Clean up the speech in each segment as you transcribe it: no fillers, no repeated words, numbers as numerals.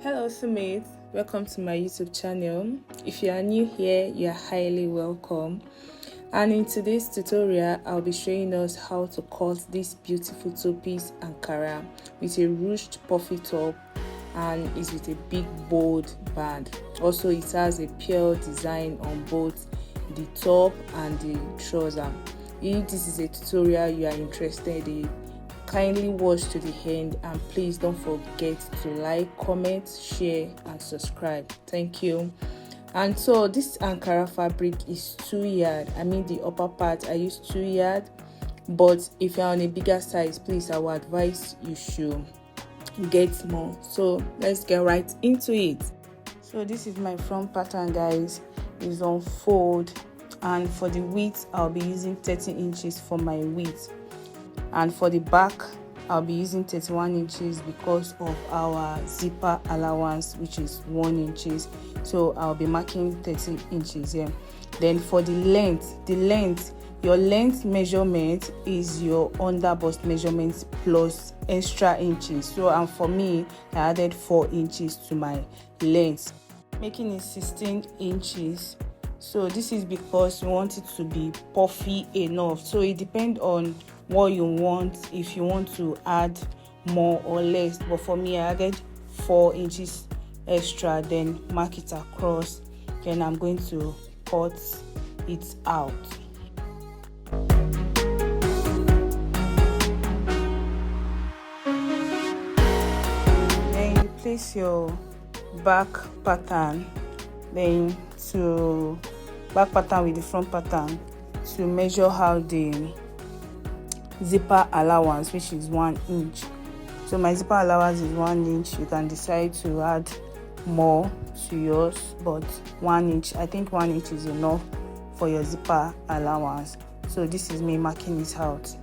Hello Sumit, welcome to my YouTube channel. If you are new here, you are highly welcome. And in today's tutorial, I'll be showing us how to cut this beautiful two-piece Ankara with a ruched puffy top, and it's with a big bold band. Also, it has a pearl design on both the top and the trouser. If this is a tutorial you are interested in, kindly watch to the end, and please don't forget to like, comment, share and subscribe. Thank you. And so this Ankara fabric is 2 yard. I mean the upper part I use 2 yard, but if you're on a bigger size, please I would advise you should get more. So let's get right into it. So this is my front pattern, guys. It's on fold, and for the width I'll be using 30 inches for my width, and for the back I'll be using 31 inches because of our zipper allowance, which is 1 inches. So I'll be marking 30 inches here. Then for the length, your length measurement is your under bust measurement plus extra inches. So and for me, I added 4 inches to my length, making it 16 inches. So this is because we want it to be puffy enough. So it depends on what you want, if you want to add more or less. But for me, I added 4 inches extra, then mark it across. Then I'm going to cut it out. Then you place your back pattern, then to back pattern with the front pattern to measure out the zipper allowance, which is 1 inch. So my zipper allowance is 1 inch. You can decide to add more to yours, but 1 inch, I think 1 inch is enough for your zipper allowance. So this is me marking it out.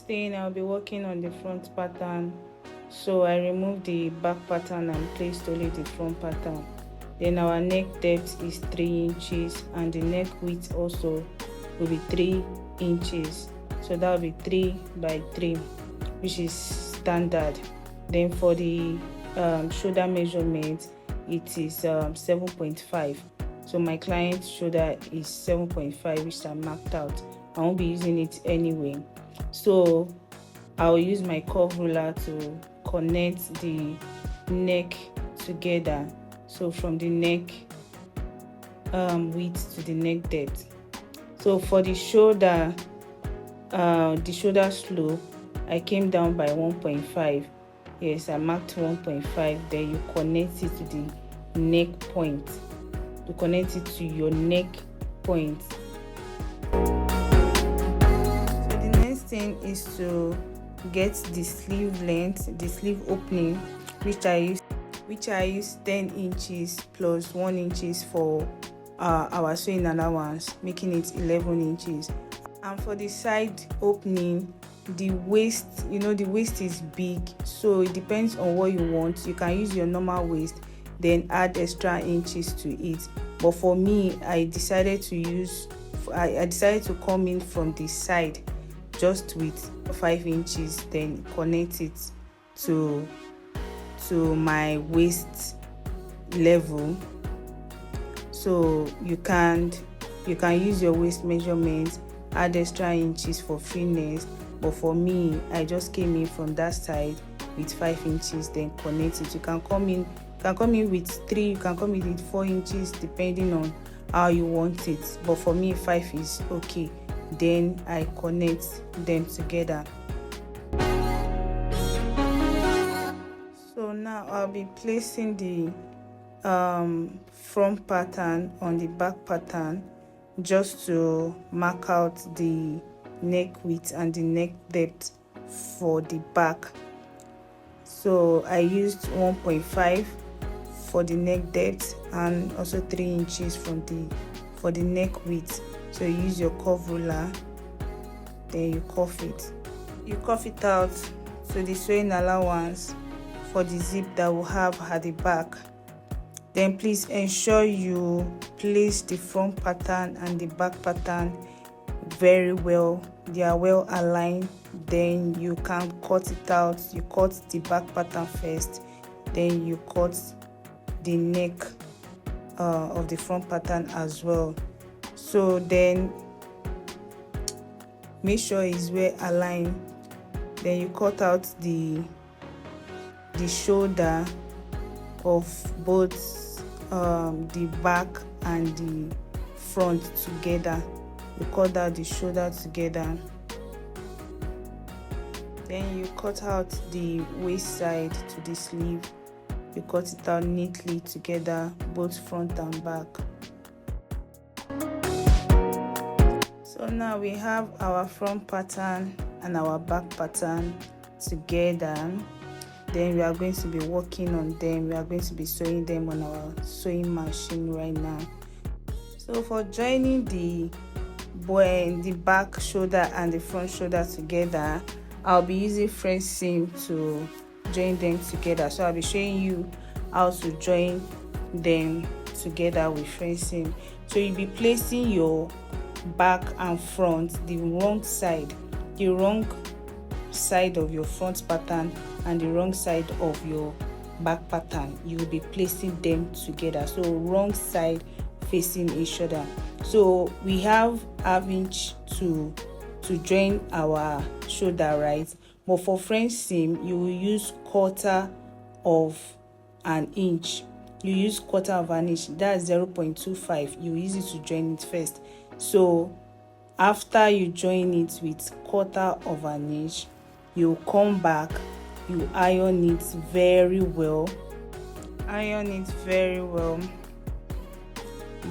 Thing I'll be working on the front pattern, so I removed the back pattern and placed only the front pattern. Then our neck depth is 3 inches, and the neck width also will be 3 inches. So that will be 3 by 3, which is standard. Then for the shoulder measurement, it is 7.5. So my client's shoulder is 7.5, which I marked out. I won't be using it anyway. So I'll use my curve ruler to connect the neck together. So from the neck width to the neck depth. So for the shoulder slope, I came down by 1.5. Yes, I marked 1.5. Then you connect it to the neck point. You connect it to your neck point. Thing is to get the sleeve length, the sleeve opening, which I use 10 inches plus 1 inches for our sewing allowance, making it 11 inches. And for the side opening, the waist, the waist is big, so it depends on what you want. You can use your normal waist, then add extra inches to it. But for me, I decided to come in from the side just with 5 inches, then connect it to my waist level. So you can use your waist measurement, add extra inches for freeness, but for me, I just came in from that side with 5 inches, then connect it. You can come in with 3, you can come in with 4 inches, depending on how you want it. But for me, 5 is okay. Then I connect them together. So now I'll be placing the front pattern on the back pattern, just to mark out the neck width and the neck depth for the back. So I used 1.5 for the neck depth and also 3 inches for the neck width. So you use your curve ruler, then you cuff it. You cuff it out to the sewing allowance for the zip that will have at the back. Then please ensure you place the front pattern and the back pattern very well. They are well aligned. Then you can cut it out. You cut the back pattern first, then you cut the neck of the front pattern as well. So then make sure it's well aligned. Then you cut out the shoulder of both the back and the front together. You cut out the shoulder together. Then you cut out the waist side to the sleeve. You cut it out neatly together, both front and back. So now we have our front pattern and our back pattern together. Then we are going to be working on them. We are going to be sewing them on our sewing machine right now. So for joining the back shoulder and the front shoulder together, I'll be using French seam to join them together. So I'll be showing you how to join them together with French seam. So you'll be placing your back and front the wrong side of your front pattern and the wrong side of your back pattern. You will be placing them together, so wrong side facing each other. So we have ½ inch to join our shoulder, right? But for French seam, you will use quarter of an inch. You use quarter of an inch, that's 0.25. You use it to join it first. So after you join it with quarter of an inch, you come back, you iron it very well.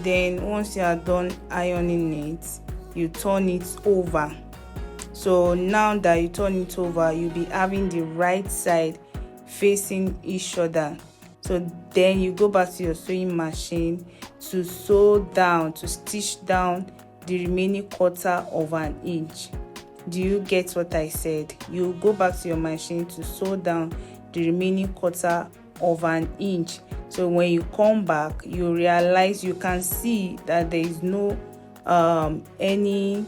Then once you are done ironing it, you turn it over. So now that you turn it over, you'll be having the right side facing each other. So then you go back to your sewing machine to stitch down the remaining quarter of an inch. Do you get what I said? You go back to your machine to sew down the remaining quarter of an inch. So when you come back, you realize, you can see that there is no any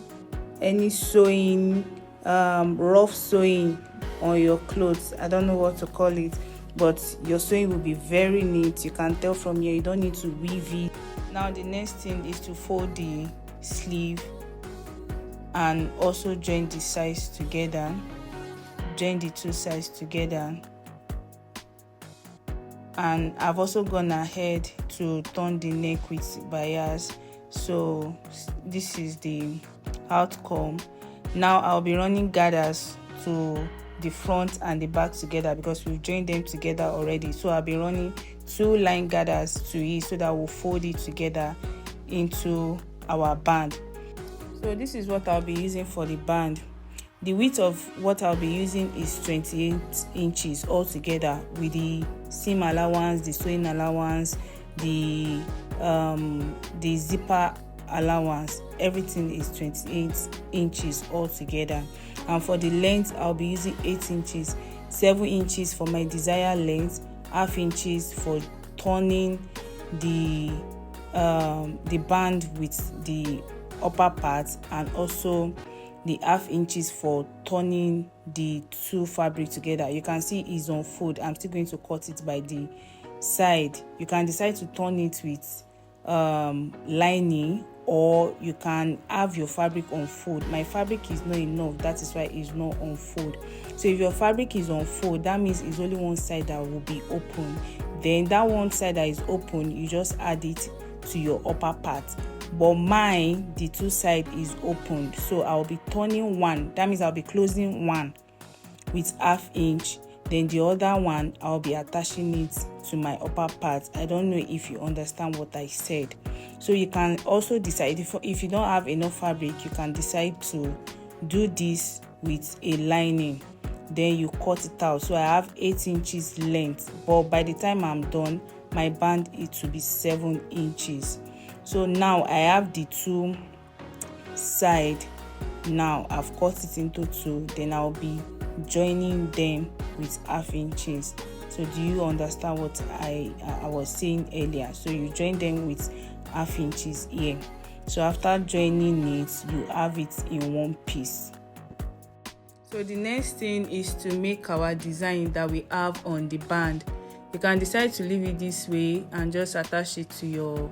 sewing, rough sewing on your clothes. I don't know what to call it, but your sewing will be very neat. You can tell from here, you don't need to weave it. Now the next thing is to fold the sleeve and also join the sides together. Join the two sides together. And I've also gone ahead to turn the neck with bias. So this is the outcome. Now I'll be running gathers to the front and the back together because we've joined them together already. So I'll be running 2 line gathers to it so that we'll fold it together into our band. So this is what I'll be using for the band. The width of what I'll be using is 28 inches altogether, with the seam allowance, the sewing allowance, the zipper allowance. Everything is 28 inches altogether. And for the length, I'll be using 8 inches, 7 inches for my desired length, ½ inches for turning the band with the upper part, and also the ½ inches for turning the two fabric together. You can see it's on fold. I'm still going to cut it by the side. You can decide to turn it with lining, or you can have your fabric on fold. My fabric is not enough, that is why it's not on fold. So if your fabric is on fold, that means it's only one side that will be open. Then that one side that is open, you just add it to your upper part. But mine, the two side is open, so I'll be turning one. That means I'll be closing one with ½ inch. Then the other one, I'll be attaching it to my upper part. I don't know if you understand what I said. So you can also decide, if you don't have enough fabric, you can decide to do this with a lining. Then you cut it out. So I have 8 inches length, but by the time I'm done, my band it will be 7 inches. So now I have the two side. Now I've cut it into two. Then I'll be joining them with ½ inches. So do you understand what I was saying earlier? So you join them with half inches here. So after joining it, you have it in one piece. So the next thing is to make our design that we have on the band. You can decide to leave it this way and just attach it to your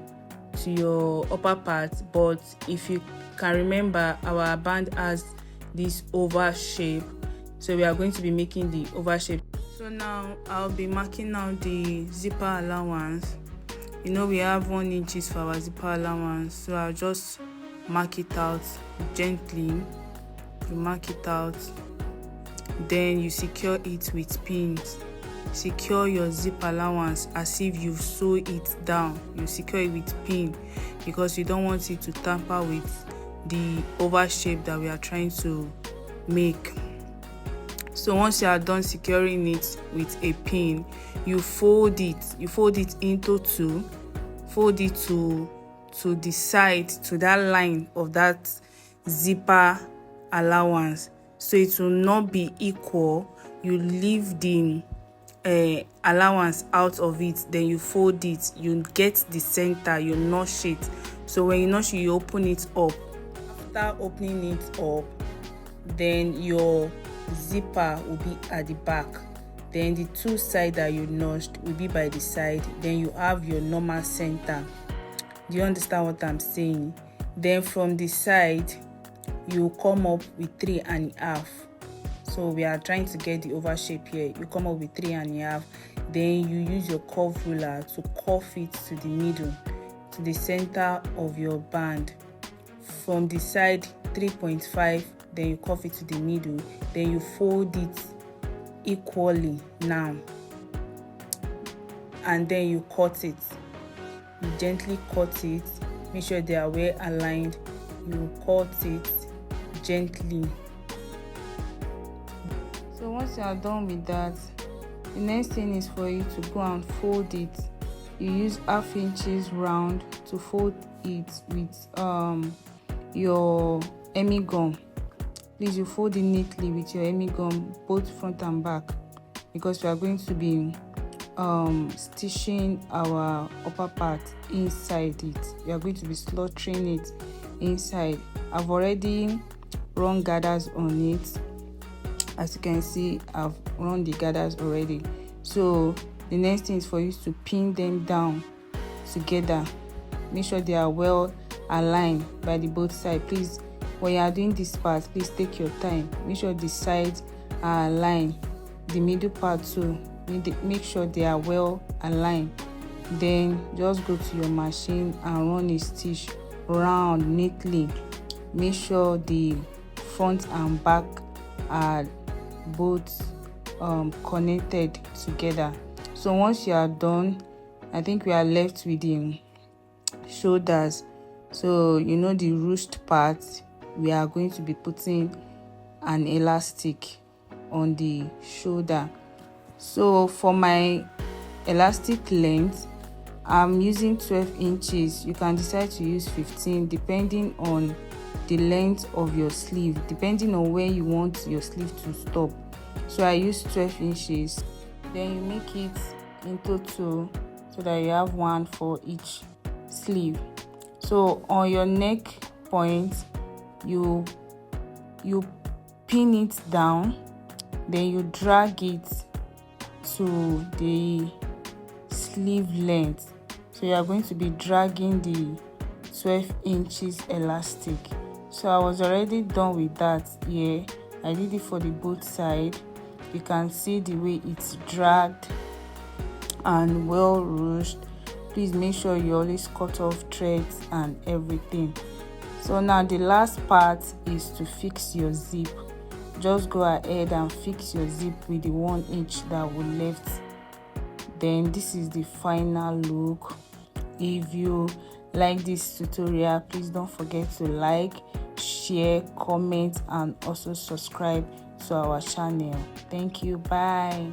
upper part, but if you can remember, our band has this oval shape, so we are going to be making the oval shape. So now I'll be marking out the zipper allowance. You know, we have 1 inch for our zipper allowance, so I'll just mark it out gently. You mark it out, then you secure it with pins. Secure your zip allowance as if you sew it down. You secure it with pin because you don't want it to tamper with the oval shape that we are trying to make. So once you are done securing it with a pin, you fold it into two. Fold it to the side, to that line of that zipper allowance, so it will not be equal. You leave the allowance out of it, then you fold it, you get the center, you notch it. So when you notch it, you open it up. After opening it up, then your zipper will be at the back, then the two sides that you notched will be by the side, then you have your normal center. Do you understand what I'm saying? Then from the side, you come up with 3.5. So we are trying to get the oval shape here. You come up with 3.5. Then you use your curve ruler to curve it to the middle, to the center of your band. From the side 3.5, then you curve it to the middle. Then you fold it equally now, and then you cut it. You gently cut it. Make sure they are well aligned. You cut it gently. So once you are done with that, the next thing is for you to go and fold it. You use 1/2 inches round to fold it with your hemming gum. Please, you fold it neatly with your hemming gum, both front and back, because we are going to be stitching our upper part inside it. We are going to be slaughtering it inside. I've already run gathers on it. As you can see, I've run the gathers already. So the next thing is for you to pin them down together. Make sure they are well aligned by the both sides. Please, when you are doing this part, please take your time. Make sure the sides are aligned, the middle part too. Make sure they are well aligned. Then just go to your machine and run a stitch round neatly. Make sure the front and back are both connected together. So once you are done, I think we are left with the shoulders. So you know, the ruched part, we are going to be putting an elastic on the shoulder. So for my elastic length, I'm using 12 inches. You can decide to use 15 depending on the length of your sleeve, depending on where you want your sleeve to stop. So I use 12 inches. Then you make it into two so that you have one for each sleeve. So on your neck point, you pin it down, then you drag it to the sleeve length. So you are going to be dragging the 12 inches elastic. So I was already done with that here. I did it for the both side. You can see the way it's dragged and well ruched. Please make sure you always cut off threads and everything. So now the last part is to fix your zip. Just go ahead and fix your zip with the 1 inch that we left. Then this is the final look. If you like this tutorial, please don't forget to like, share, comment, and also subscribe to our channel. Thank you. Bye.